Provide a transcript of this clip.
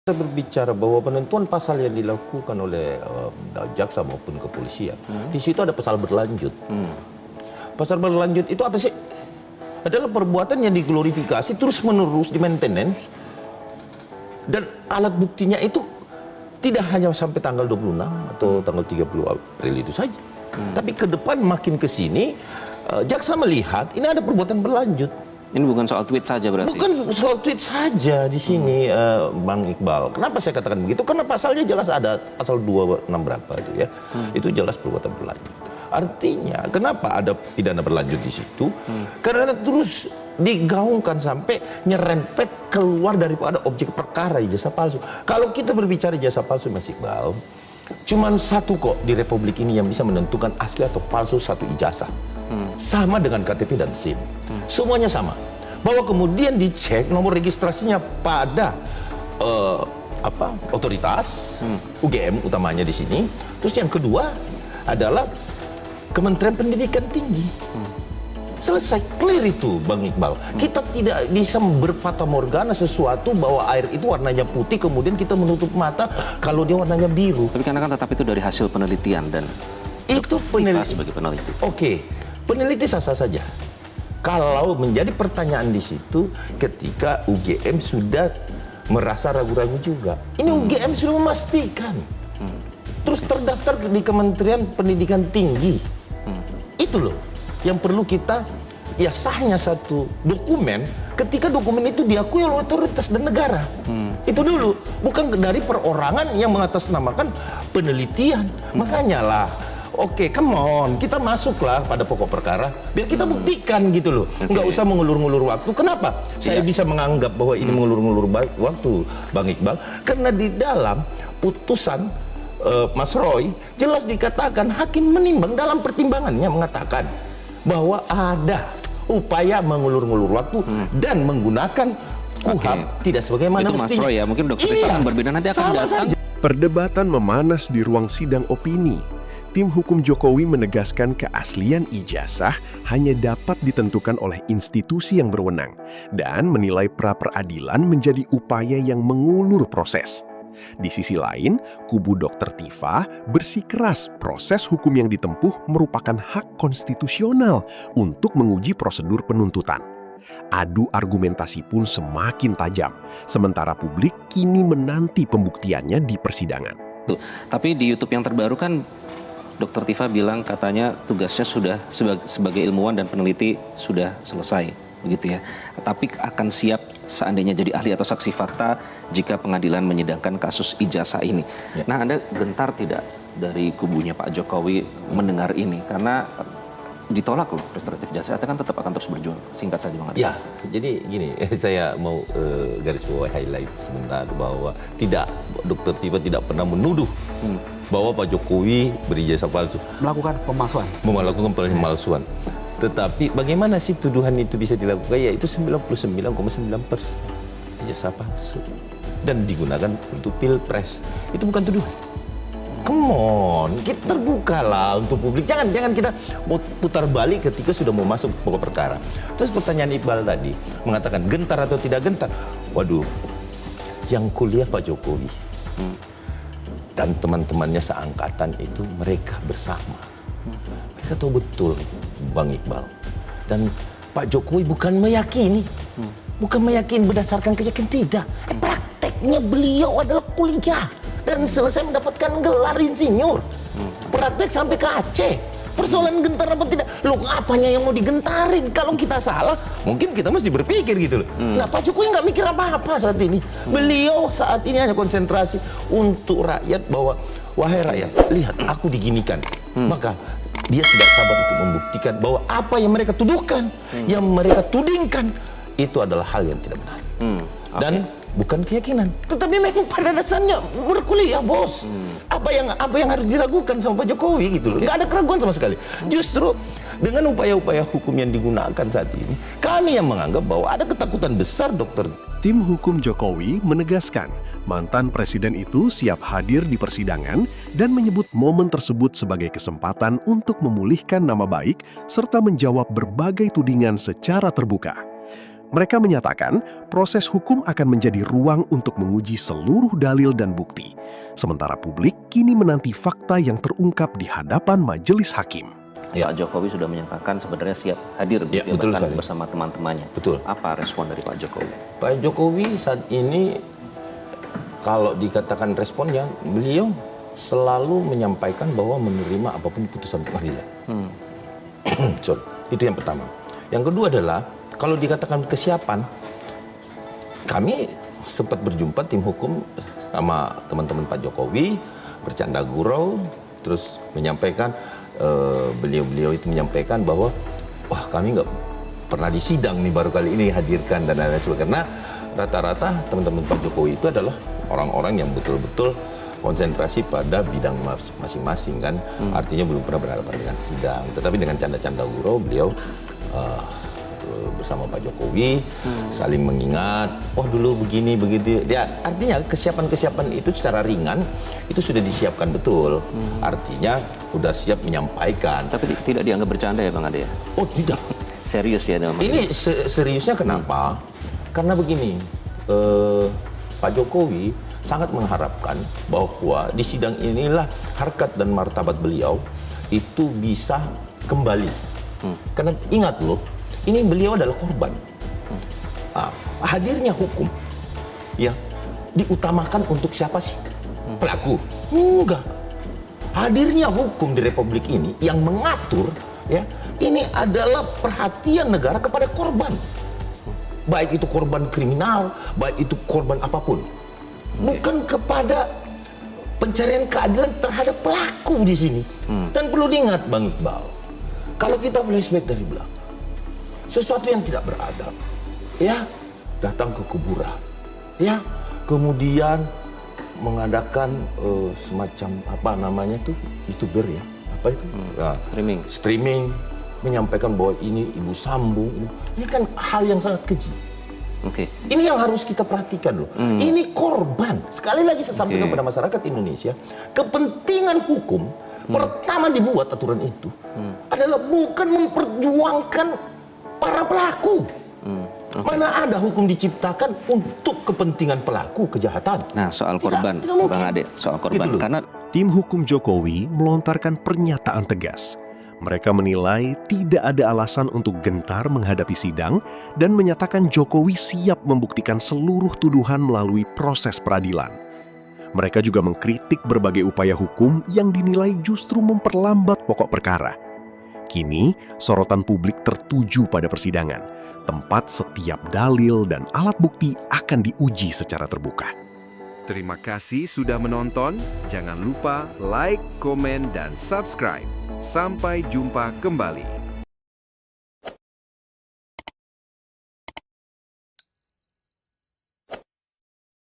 Kita berbicara bahwa penentuan pasal yang dilakukan oleh jaksa maupun kepolisian, di situ ada pasal berlanjut. Pasal berlanjut itu apa sih? Adalah perbuatan yang diglorifikasi terus-menerus di maintenance, dan alat buktinya itu tidak hanya sampai tanggal 26 atau tanggal 30 April itu saja. Tapi ke depan makin ke sini, jaksa melihat ini ada perbuatan berlanjut. Ini bukan soal tweet saja berarti? Bukan soal tweet saja di sini, Bang Iqbal. Kenapa saya katakan begitu? Karena pasalnya jelas ada pasal 26 berapa itu ya. Itu jelas perbuatan berlanjut. Artinya kenapa ada pidana berlanjut di situ? Karena terus digaungkan sampai nyerempet keluar daripada objek perkara ijazah palsu. Kalau kita berbicara ijazah palsu, Mas Iqbal, cuman satu kok di Republik ini yang bisa menentukan asli atau palsu satu ijazah. Sama dengan KTP dan SIM. Semuanya sama. Bahwa kemudian dicek nomor registrasinya pada otoritas UGM utamanya di sini. Terus yang kedua adalah Kementerian Pendidikan Tinggi. Selesai, clear itu Bang Iqbal. Kita tidak bisa berfata morgana sesuatu bahwa air itu warnanya putih kemudian kita menutup mata kalau dia warnanya biru. Tapi karena kan tetap itu dari hasil penelitian dan itu peneliti sebagai peneliti. Oke, peneliti sah-sah saja. Kalau menjadi pertanyaan di situ ketika UGM sudah merasa ragu-ragu juga. Ini UGM sudah memastikan. Terus terdaftar di Kementerian Pendidikan Tinggi. Itu loh yang perlu kita, ya sahnya satu dokumen ketika dokumen itu diakui oleh otoritas dan negara. Itu dulu, bukan dari perorangan yang mengatasnamakan penelitian. Makanya lah, oke, come on, kita masuklah pada pokok perkara, biar kita buktikan gitu loh. Nggak usah mengulur-ngulur waktu. Kenapa? Saya bisa menganggap bahwa ini mengulur-ngulur waktu, Bang Iqbal, karena di dalam putusan Mas Roy jelas dikatakan hakim menimbang dalam pertimbangannya mengatakan bahwa ada upaya mengulur-ngulur waktu dan menggunakan KUHP tidak sebagaimana itu mestinya. Mas Roy ya, mungkin Dokter Tiffa akan berbeda nanti akan datang. Perdebatan memanas di ruang sidang opini. Tim hukum Jokowi menegaskan keaslian ijazah hanya dapat ditentukan oleh institusi yang berwenang dan menilai pra-peradilan menjadi upaya yang mengulur proses. Di sisi lain, kubu Dr. Tiffa bersikeras proses hukum yang ditempuh merupakan hak konstitusional untuk menguji prosedur penuntutan. Adu argumentasi pun semakin tajam, sementara publik kini menanti pembuktiannya di persidangan. Tapi di YouTube yang terbaru kan Dr. Tiffa bilang katanya tugasnya sudah sebagai ilmuwan dan peneliti sudah selesai, begitu ya. Tapi akan siap seandainya jadi ahli atau saksi fakta jika pengadilan menyidangkan kasus ijazah ini. Nah, Anda gentar tidak dari kubunya Pak Jokowi mendengar ini? Karena ditolak loh restoratif jasa, kan tetap akan terus berjuang. Singkat saja Bang. Ya, jadi gini, saya mau garis bawah highlight sebentar bahwa Dr. Tiffa tidak pernah menuduh bahwa Pak Jokowi berijazah palsu, melakukan pemalsuan. Pemalsuan. Tetapi bagaimana sih tuduhan itu bisa dilakukan? Ya itu 99,9% ijazah palsu dan digunakan untuk pilpres. Itu bukan tuduhan. Come on, kita terbuka lah untuk publik. Jangan kita putar balik ketika sudah mau masuk pokok perkara. Terus pertanyaan Iqbal tadi mengatakan gentar atau tidak gentar. Waduh, yang kuliah Pak Jokowi dan teman-temannya seangkatan itu mereka bersama. Mereka tahu betul Bang Iqbal. Dan Pak Jokowi bukan meyakini berdasarkan keyakinan, tidak. Prakteknya beliau adalah kuliah dan selesai mendapatkan gelar insinyur. Praktek sampai ke Aceh. Persoalan gentar apa tidak? Loh, apanya yang mau digentarin? Kalau kita salah, mungkin kita mesti berpikir gitu loh. Nah, Pak Jokowi nggak mikir apa-apa saat ini. Beliau saat ini hanya konsentrasi untuk rakyat bahwa, wahai rakyat, lihat aku diginikan. Maka dia tidak sabar untuk membuktikan bahwa apa yang mereka tuduhkan, yang mereka tudingkan, itu adalah hal yang tidak benar. Dan bukan keyakinan, tetapi memang pada dasarnya berkuliah, bos. Apa yang harus diragukan sama Pak Jokowi gitu loh. Nggak ada keraguan sama sekali. Justru dengan upaya-upaya hukum yang digunakan saat ini, kami yang menganggap bahwa ada ketakutan besar, Dokter. Tim hukum Jokowi menegaskan mantan presiden itu siap hadir di persidangan dan menyebut momen tersebut sebagai kesempatan untuk memulihkan nama baik serta menjawab berbagai tudingan secara terbuka. Mereka menyatakan proses hukum akan menjadi ruang untuk menguji seluruh dalil dan bukti, sementara publik kini menanti fakta yang terungkap di hadapan majelis hakim. Pak Jokowi sudah menyatakan sebenarnya siap hadir Ya, betul bahkan sekali. bersama teman-temannya. Betul. Apa respon dari Pak Jokowi? Pak Jokowi saat ini kalau dikatakan responnya, beliau selalu menyampaikan bahwa menerima apapun putusan pengadilan. Sorry, itu yang pertama. Yang kedua adalah kalau dikatakan kesiapan, kami sempat berjumpa tim hukum sama teman-teman Pak Jokowi, bercanda gurau, terus menyampaikan beliau-beliau itu menyampaikan bahwa wah kami nggak pernah di sidang nih baru kali ini hadirkan dan lain-lain sebagainya. Karena rata-rata teman-teman Pak Jokowi itu adalah orang-orang yang betul-betul konsentrasi pada bidang masing-masing kan. Artinya belum pernah berhadapan dengan sidang. Tetapi dengan canda-canda gurau beliau bersama Pak Jokowi saling mengingat, oh dulu begini begitu. Ya, artinya kesiapan-kesiapan itu secara ringan itu sudah disiapkan betul. Artinya sudah siap menyampaikan. Tapi tidak dianggap bercanda ya Bang Ade ya? Oh tidak. Serius ya dalam hal Ini seriusnya kenapa? Karena begini, Pak Jokowi sangat mengharapkan bahwa di sidang inilah harkat dan martabat beliau itu bisa kembali. Karena ingat loh, ini beliau adalah korban. Hadirnya hukum, ya diutamakan untuk siapa sih? Pelaku? Enggak. Hadirnya hukum di Republik ini yang mengatur, ya ini adalah perhatian negara kepada korban. Baik itu korban kriminal, baik itu korban apapun. Bukan kepada pencarian keadilan terhadap pelaku di sini. Dan perlu diingat Bang Iqbal, kalau kita flashback dari belakang, sesuatu yang tidak beradab, ya datang ke kuburan, ya kemudian mengadakan semacam apa namanya tuh YouTuber ya, apa itu? Nah, streaming, menyampaikan bahwa ini ibu sambung, ini kan hal yang sangat keji. Oke. Ini yang harus kita perhatikan loh. Ini korban. Sekali lagi saya sampaikan pada masyarakat Indonesia, kepentingan hukum pertama dibuat aturan itu adalah bukan memperjuangkan para pelaku. Mana ada hukum diciptakan untuk kepentingan pelaku kejahatan. Nah, soal korban, tidak mungkin. Bang Ade, soal korban. Gitu loh. Karena Tim hukum Jokowi melontarkan pernyataan tegas. Mereka menilai tidak ada alasan untuk gentar menghadapi sidang dan menyatakan Jokowi siap membuktikan seluruh tuduhan melalui proses peradilan. Mereka juga mengkritik berbagai upaya hukum yang dinilai justru memperlambat pokok perkara. Kini, sorotan publik tertuju pada persidangan, tempat setiap dalil dan alat bukti akan diuji secara terbuka. Terima kasih sudah menonton. Jangan lupa like, komen, dan subscribe. Sampai jumpa kembali.